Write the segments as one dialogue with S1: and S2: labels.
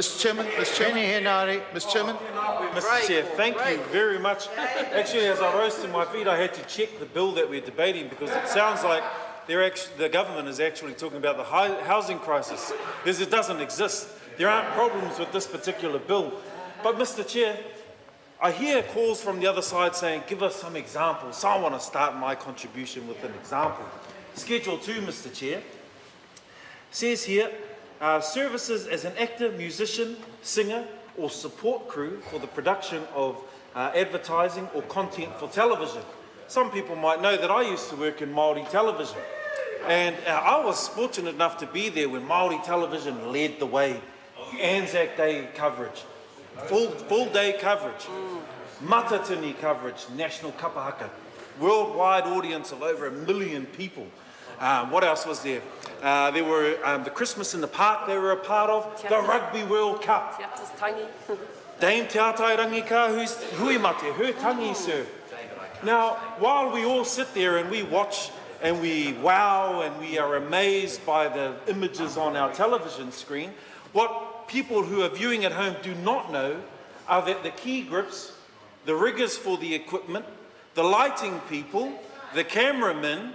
S1: Mr. Chairman.
S2: Mr. Chair, thank you very much. Actually, as I rose to my feet, I had to check the bill that we're debating because it sounds like the government is actually talking about the housing crisis. It doesn't exist. There aren't problems with this particular bill. But, Mr. Chair, I hear calls from the other side saying, give us some examples. So I want to start my contribution with an example. Schedule 2, Mr. Chair, says here, services as an actor, musician, singer or support crew for the production of advertising or content for television. Some people might know that I used to work in Māori television, and I was fortunate enough to be there when Māori television led the way. Anzac Day coverage, full day coverage, Matatini coverage, national kapahaka, worldwide audience of over 1 million people. What else was there? There were the Christmas in the Park they were a part of, the Rugby World Cup. Dame Te Atai Rangika, who's hui mate, her tangi sir. Now, while we all sit there and we watch and we wow and we are amazed by the images on our television screen, what people who are viewing at home do not know are that the key grips, the riggers for the equipment, the lighting people, the cameramen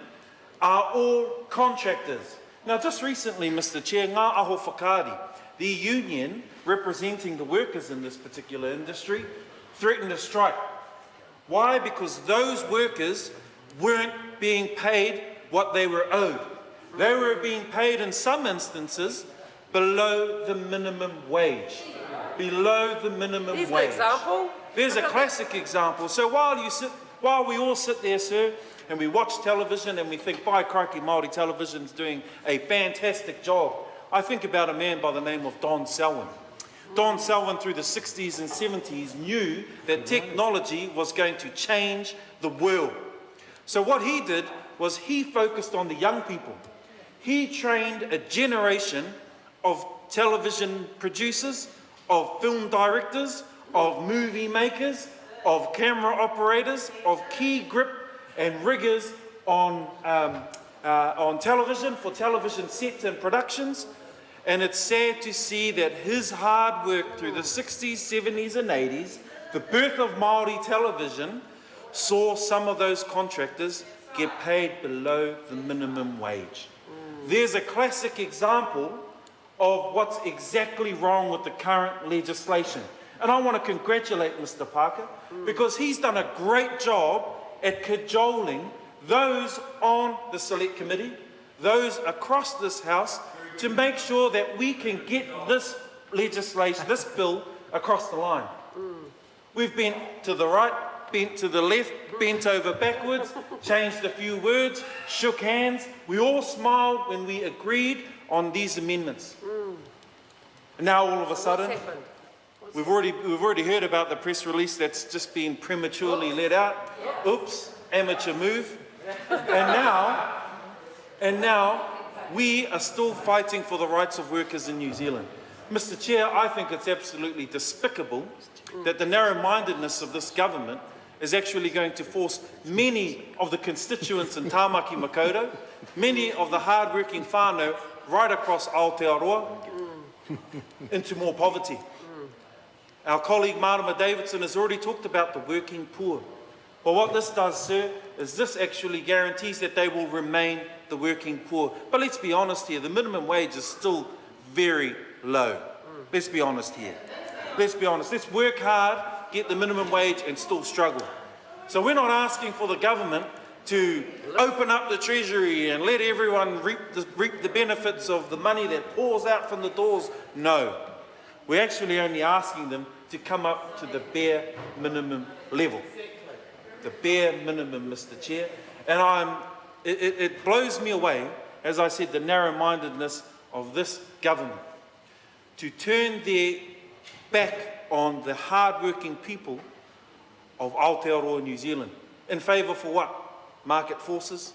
S2: are all contractors. Now, just recently, Mr. Chair, Ngā Aho Whakaari, the union representing the workers in this particular industry, threatened a strike. Why? Because those workers weren't being paid what they were owed. They were being paid, in some instances, below the minimum wage. Below the minimum wage.
S3: An example?
S2: There's a classic example. So while we all sit there, sir, and we watch television and we think, by crikey, Māori television's doing a fantastic job, I think about a man by the name of Don Selwyn. Don Selwyn, through the 60s and 70s, knew that technology was going to change the world. So what he did was he focused on the young people. He trained a generation of television producers, of film directors, of movie makers, of camera operators, of key grip and riggers on television, for television sets and productions. And it's sad to see that his hard work through the 60s, 70s and 80s, the birth of Māori television, saw some of those contractors get paid below the minimum wage. There's a classic example of what's exactly wrong with the current legislation. And I want to congratulate Mr. Parker because he's done a great job at cajoling those on the Select Committee, those across this House, to make sure that we can get this legislation, this bill, across the line. We've bent to the right, bent to the left, bent over backwards, changed a few words, shook hands. We all smiled when we agreed on these amendments. And now all of a sudden, we've already heard about the press release that's just been prematurely let out. Oops, amateur move. And now we are still fighting for the rights of workers in New Zealand. Mr. Chair, I think it's absolutely despicable that the narrow-mindedness of this government is actually going to force many of the constituents in Tāmaki Makaurau, many of the hard-working whānau right across Aotearoa, into more poverty. Our colleague Marama Davidson has already talked about the working poor. But what this does, sir, is this actually guarantees that they will remain the working poor. But let's be honest here, the minimum wage is still very low. Let's be honest here. Let's be honest. Let's work hard, get the minimum wage and still struggle. So we're not asking for the government to open up the treasury and let everyone reap the benefits of the money that pours out from the doors. No. We're actually only asking them to come up to the bare minimum level. The bare minimum, Mr. Chair. And it blows me away, as I said, the narrow-mindedness of this government to turn their back on the hard-working people of Aotearoa, New Zealand. In favour for what? Market forces?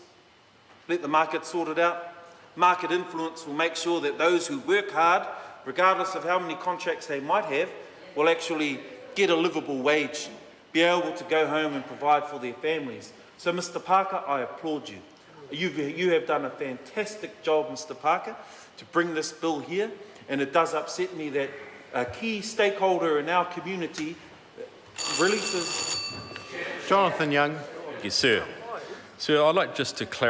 S2: Let the market sort it out. Market influence will make sure that those who work hard, regardless of how many contracts they might have, will actually get a livable wage, be able to go home and provide for their families. So, Mr. Parker, I applaud you. You have done a fantastic job, Mr. Parker, to bring this bill here, and it does upset me that a key stakeholder in our community releases.
S1: Jonathan Young.
S3: Thank you, sir. Sir, I'd like just to clarify